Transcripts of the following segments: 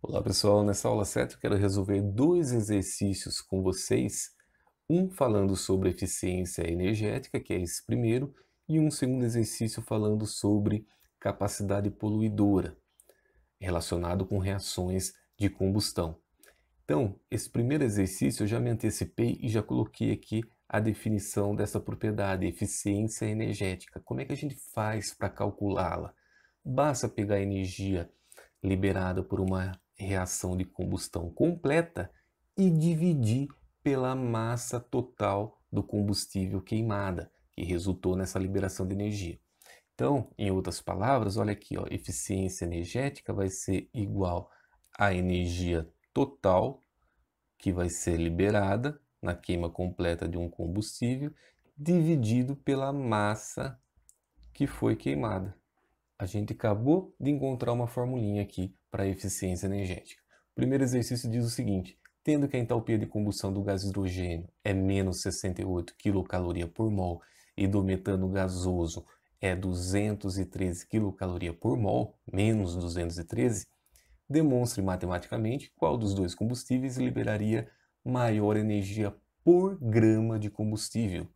Olá pessoal, nessa aula 7 eu quero resolver dois exercícios com vocês, um falando sobre eficiência energética, que é esse primeiro, e um segundo exercício falando sobre capacidade poluidora, relacionado com reações de combustão. Então, esse primeiro exercício eu já me antecipei e já coloquei aqui a definição dessa propriedade, eficiência energética. Como é que a gente faz para calculá-la? Basta pegar a energia liberada por uma reação de combustão completa e dividir pela massa total do combustível queimada, que resultou nessa liberação de energia. Então, em outras palavras, olha aqui, ó, eficiência energética vai ser igual à energia total que vai ser liberada na queima completa de um combustível, dividido pela massa que foi queimada. A gente acabou de encontrar uma formulinha aqui para eficiência energética. O primeiro exercício diz o seguinte: tendo que a entalpia de combustão do gás hidrogênio é menos 68 kcal por mol e do metano gasoso é 213 kcal por mol, menos 213, demonstre matematicamente qual dos dois combustíveis liberaria maior energia por grama de combustível.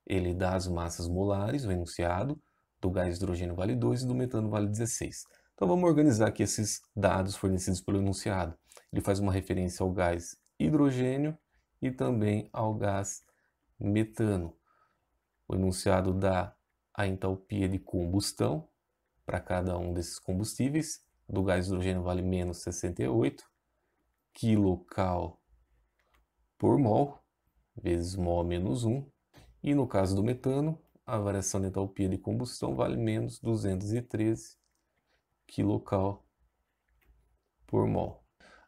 Ele dá as massas molares, o enunciado, do gás hidrogênio vale 2 e do metano vale 16. Então vamos organizar aqui esses dados fornecidos pelo enunciado. Ele faz uma referência ao gás hidrogênio e também ao gás metano. O enunciado dá a entalpia de combustão para cada um desses combustíveis. Do gás hidrogênio vale menos 68 kcal por mol, vezes mol menos 1. E no caso do metano, a variação de entalpia de combustão vale menos 213 kcal por mol.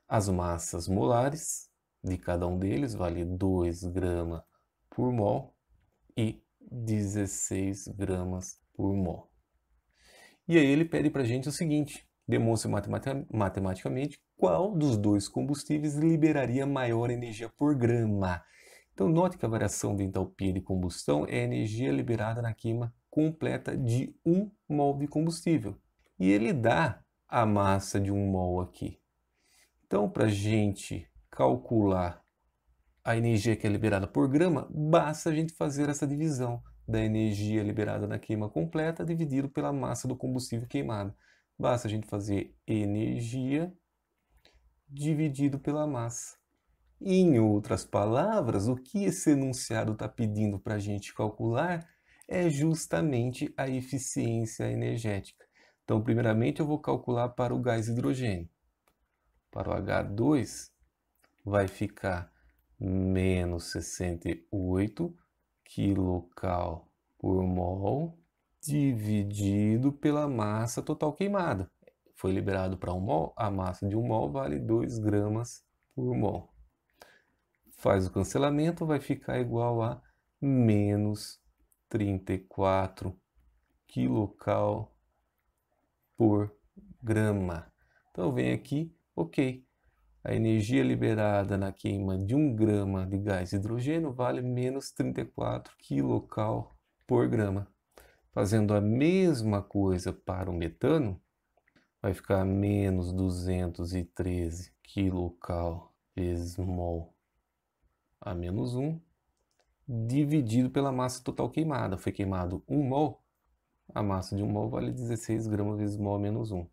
As massas molares de cada um deles vale 2 gramas por mol e 16 gramas por mol. E aí ele pede para a gente o seguinte: demonstre matematicamente qual dos dois combustíveis liberaria maior energia por grama. Então note que a variação de entalpia de combustão é a energia liberada na queima completa de 1 mol de combustível. E ele dá a massa de 1 mol aqui. Então, para a gente calcular a energia que é liberada por grama, basta a gente fazer essa divisão da energia liberada na queima completa dividido pela massa do combustível queimado. Basta a gente fazer energia dividido pela massa. Em outras palavras, o que esse enunciado está pedindo para a gente calcular é justamente a eficiência energética. Então, primeiramente, eu vou calcular para o gás hidrogênio. Para o H2, vai ficar menos 68 kcal por mol dividido pela massa total queimada. Foi liberado para 1 mol, a massa de 1 mol vale 2 gramas por mol. Faz o cancelamento, vai ficar igual a menos 34 kcal por grama. Então vem aqui, ok. A energia liberada na queima de 1 grama de gás hidrogênio vale menos 34 kcal por grama. Fazendo a mesma coisa para o metano, vai ficar menos 213 kcal vezes mol a menos 1, dividido pela massa total queimada. Foi queimado 1 mol, a massa de 1 mol vale 16 gramas vezes mol a menos 1.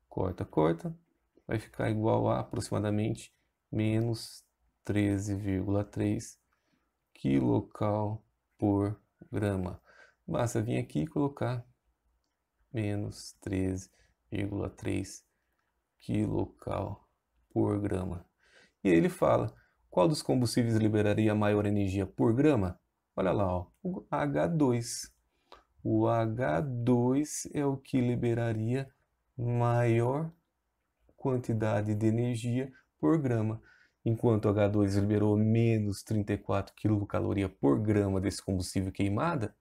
Corta, corta, vai ficar igual a aproximadamente menos 13,3 kcal por grama. Basta vir aqui e colocar menos 13,3 kcal por grama. E aí ele fala: qual dos combustíveis liberaria maior energia por grama? Olha lá, ó, o H2. O H2 é o que liberaria maior quantidade de energia por grama. Enquanto o H2 liberou menos 34 kcal por grama desse combustível queimada,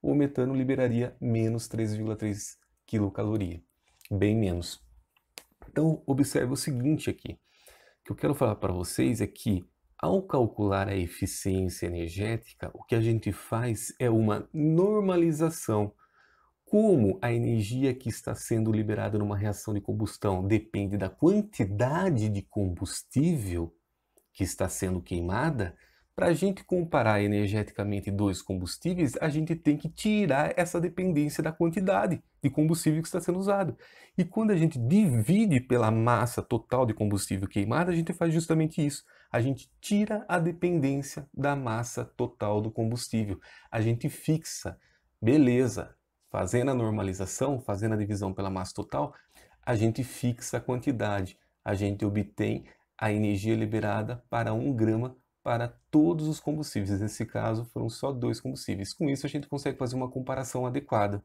o metano liberaria menos 3,3 kcal, bem menos. Então, observe o seguinte aqui. O que eu quero falar para vocês é que, ao calcular a eficiência energética, o que a gente faz é uma normalização. Como a energia que está sendo liberada numa reação de combustão depende da quantidade de combustível que está sendo queimada, para a gente comparar energeticamente dois combustíveis, a gente tem que tirar essa dependência da quantidade de combustível que está sendo usado. E quando a gente divide pela massa total de combustível queimado, a gente faz justamente isso. A gente tira a dependência da massa total do combustível. A gente fixa, beleza, fazendo a normalização, fazendo a divisão pela massa total, a gente fixa a quantidade. A gente obtém a energia liberada para 1 grama para todos os combustíveis. Nesse caso, foram só 2 combustíveis. Com isso, a gente consegue fazer uma comparação adequada.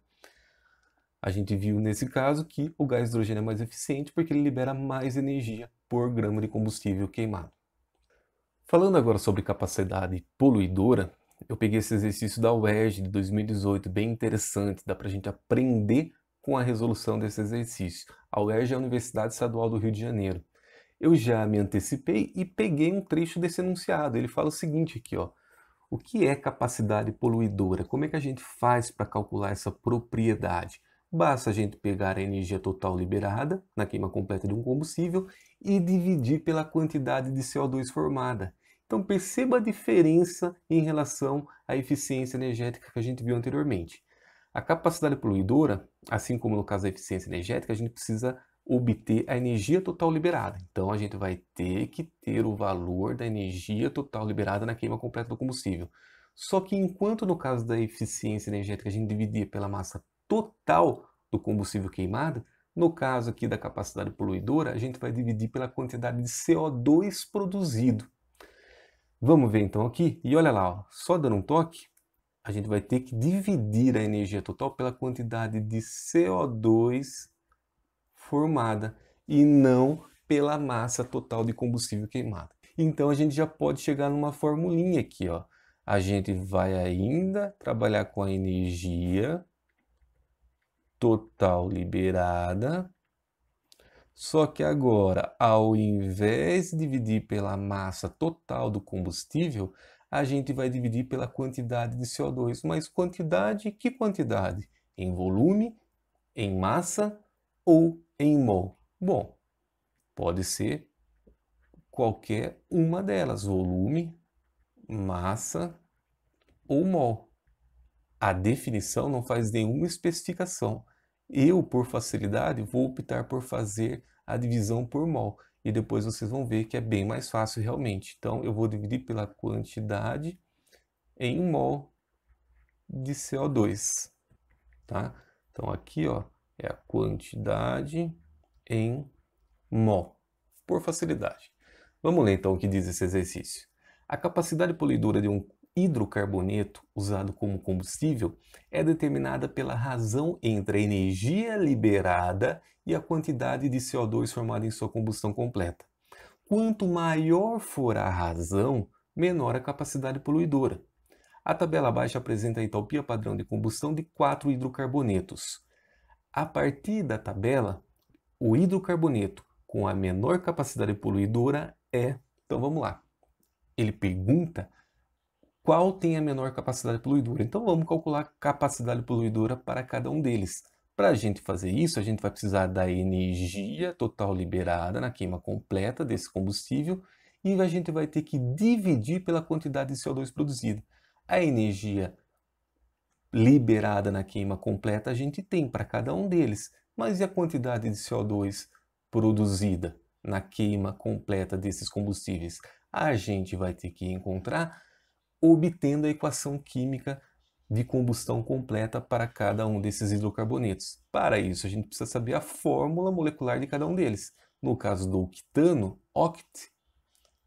A gente viu nesse caso que o gás hidrogênio é mais eficiente porque ele libera mais energia por grama de combustível queimado. Falando agora sobre capacidade poluidora, eu peguei esse exercício da UERJ de 2018, bem interessante, dá para a gente aprender com a resolução desse exercício. A UERJ é a Universidade Estadual do Rio de Janeiro. Eu já me antecipei e peguei um trecho desse enunciado. Ele fala o seguinte aqui, ó. O que é capacidade poluidora? Como é que a gente faz para calcular essa propriedade? Basta a gente pegar a energia total liberada na queima completa de um combustível e dividir pela quantidade de CO2 formada. Então perceba a diferença em relação à eficiência energética que a gente viu anteriormente. A capacidade poluidora, assim como no caso da eficiência energética, a gente precisa obter a energia total liberada. Então a gente vai ter que ter o valor da energia total liberada na queima completa do combustível. Só que enquanto no caso da eficiência energética a gente dividia pela massa total do combustível queimado, no caso aqui da capacidade poluidora, a gente vai dividir pela quantidade de CO2 produzido. Vamos ver então aqui, e olha lá, ó, só dando um toque, a gente vai ter que dividir a energia total pela quantidade de CO2 formada e não pela massa total de combustível queimado. Então a gente já pode chegar numa formulinha aqui, ó. A gente vai ainda trabalhar com a energia total liberada, só que agora, ao invés de dividir pela massa total do combustível, a gente vai dividir pela quantidade de CO2. Mas quantidade, que quantidade? Em volume, em massa ou em mol? Bom, pode ser qualquer uma delas, volume, massa ou mol. A definição não faz nenhuma especificação. Eu, por facilidade, vou optar por fazer a divisão por mol. E depois vocês vão ver que é bem mais fácil realmente. Então, eu vou dividir pela quantidade em mol de CO2. Tá? Então, aqui ó, é a quantidade em mol, por facilidade. Vamos ler então o que diz esse exercício. A capacidade poluidora de um hidrocarboneto usado como combustível é determinada pela razão entre a energia liberada e a quantidade de CO2 formada em sua combustão completa. Quanto maior for a razão, menor a capacidade poluidora. A tabela abaixo apresenta a entalpia padrão de combustão de 4 hidrocarbonetos. A partir da tabela, o hidrocarboneto com a menor capacidade poluidora é... Então vamos lá. Ele pergunta qual tem a menor capacidade poluidora. Então vamos calcular a capacidade poluidora para cada um deles. Para a gente fazer isso, a gente vai precisar da energia total liberada na queima completa desse combustível e a gente vai ter que dividir pela quantidade de CO2 produzida. A energia liberada na queima completa a gente tem para cada um deles, mas e a quantidade de CO2 produzida na queima completa desses combustíveis? A gente vai ter que encontrar obtendo a equação química de combustão completa para cada um desses hidrocarbonetos. Para isso, a gente precisa saber a fórmula molecular de cada um deles. No caso do octano, oct,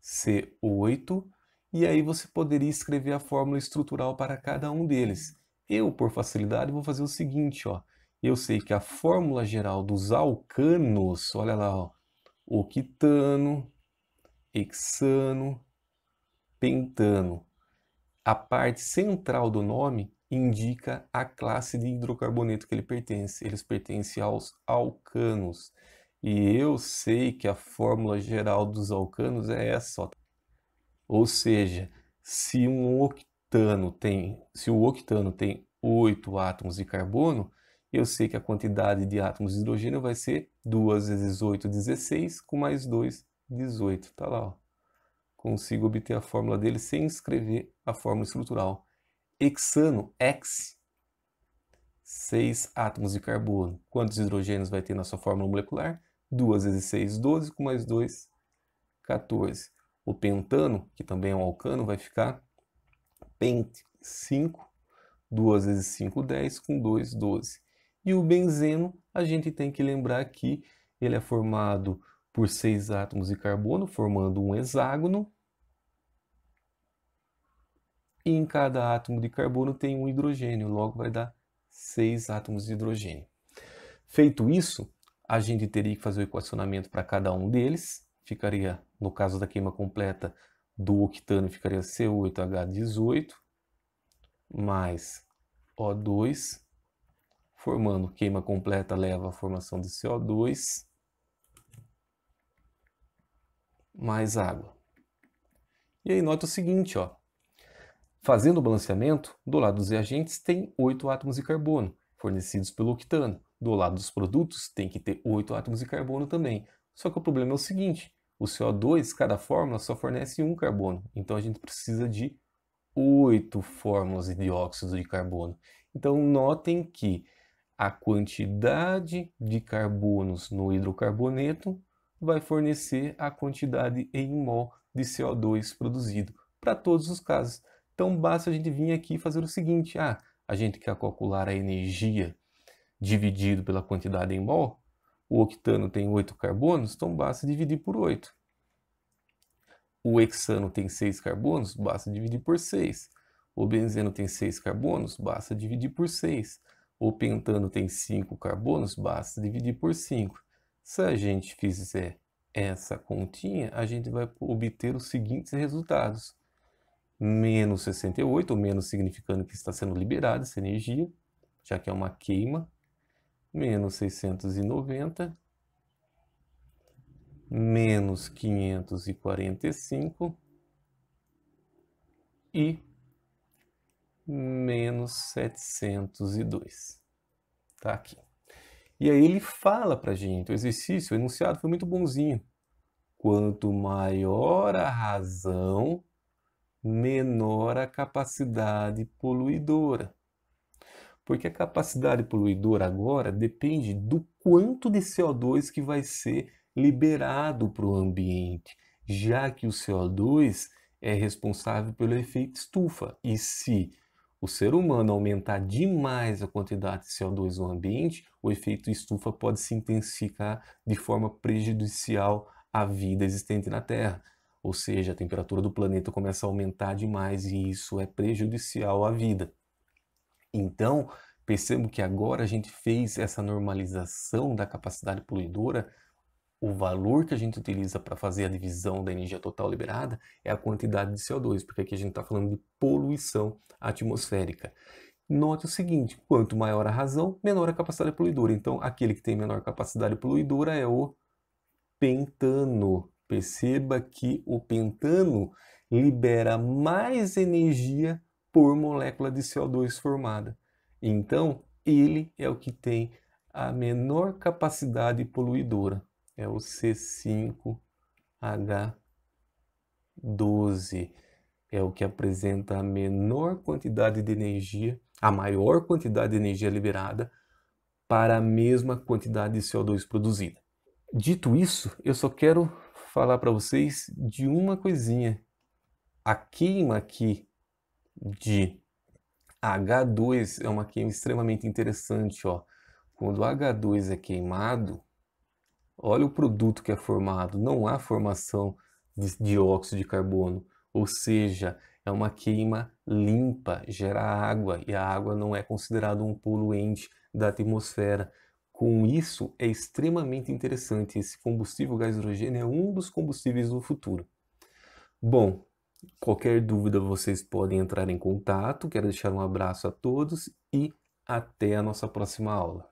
C8, e aí você poderia escrever a fórmula estrutural para cada um deles. Eu, por facilidade, vou fazer o seguinte, ó. Eu sei que a fórmula geral dos alcanos, olha lá, ó, octano, hexano, pentano. A parte central do nome indica a classe de hidrocarboneto que ele pertence. Eles pertencem aos alcanos. E eu sei que a fórmula geral dos alcanos é essa, ó. Ou seja, se o octano tem 8 átomos de carbono, eu sei que a quantidade de átomos de hidrogênio vai ser 2 vezes 8, 16, com mais 2, 18. Tá lá, ó. Consigo obter a fórmula dele sem escrever a fórmula estrutural. Hexano, X, 6 átomos de carbono. Quantos hidrogênios vai ter na sua fórmula molecular? 2 vezes 6, 12, com mais 2, 14. O pentano, que também é um alcano, vai ficar pente, 5, 2 vezes 5, 10, com 2, 12. E o benzeno, a gente tem que lembrar que ele é formado por 6 átomos de carbono, formando um hexágono. E em cada átomo de carbono tem um hidrogênio, logo vai dar 6 átomos de hidrogênio. Feito isso, a gente teria que fazer o equacionamento para cada um deles. Ficaria, no caso da queima completa do octano, ficaria C8H18 mais O2, formando queima completa leva à formação de CO2 mais água. E aí nota o seguinte, ó. Fazendo o balanceamento, do lado dos reagentes tem 8 átomos de carbono, fornecidos pelo octano. Do lado dos produtos tem que ter 8 átomos de carbono também. Só que o problema é o seguinte, o CO2, cada fórmula só fornece um carbono. Então a gente precisa de 8 fórmulas de dióxido de carbono. Então notem que a quantidade de carbonos no hidrocarboneto vai fornecer a quantidade em mol de CO2 produzido para todos os casos. Então basta a gente vir aqui e fazer o seguinte, a gente quer calcular a energia dividido pela quantidade em mol, o octano tem 8 carbonos, então basta dividir por 8. O hexano tem 6 carbonos, basta dividir por 6. O benzeno tem 6 carbonos, basta dividir por 6. O pentano tem 5 carbonos, basta dividir por 5. Se a gente fizer essa continha, a gente vai obter os seguintes resultados. Menos 68, ou menos significando que está sendo liberada essa energia, já que é uma queima. Menos 690, menos 545 e menos 702. Tá aqui. E aí ele fala pra gente, o exercício, o enunciado foi muito bonzinho. Quanto maior a razão, menor a capacidade poluidora. Porque a capacidade poluidora agora depende do quanto de CO2 que vai ser liberado para o ambiente, já que o CO2 é responsável pelo efeito estufa. E se o ser humano aumentar demais a quantidade de CO2 no ambiente, o efeito estufa pode se intensificar de forma prejudicial à vida existente na Terra. Ou seja, a temperatura do planeta começa a aumentar demais e isso é prejudicial à vida. Então, percebo que agora a gente fez essa normalização da capacidade poluidora. O valor que a gente utiliza para fazer a divisão da energia total liberada é a quantidade de CO2, porque aqui a gente está falando de poluição atmosférica. Note o seguinte, quanto maior a razão, menor a capacidade poluidora. Então, aquele que tem menor capacidade poluidora é o pentano. Perceba que o pentano libera mais energia por molécula de CO2 formada. Então, ele é o que tem a menor capacidade poluidora. É o C5H12. É o que apresenta a menor quantidade de energia, a maior quantidade de energia liberada para a mesma quantidade de CO2 produzida. Dito isso, eu só quero falar para vocês de uma coisinha. A queima aqui de H2 é uma queima extremamente interessante, ó. Quando o H2 é queimado, olha o produto que é formado. Não há formação de dióxido de carbono, ou seja, é uma queima limpa, gera água e a água não é considerada um poluente da atmosfera. Com isso, é extremamente interessante. Esse combustível gás hidrogênio é um dos combustíveis do futuro. Bom, qualquer dúvida vocês podem entrar em contato. Quero deixar um abraço a todos e até a nossa próxima aula.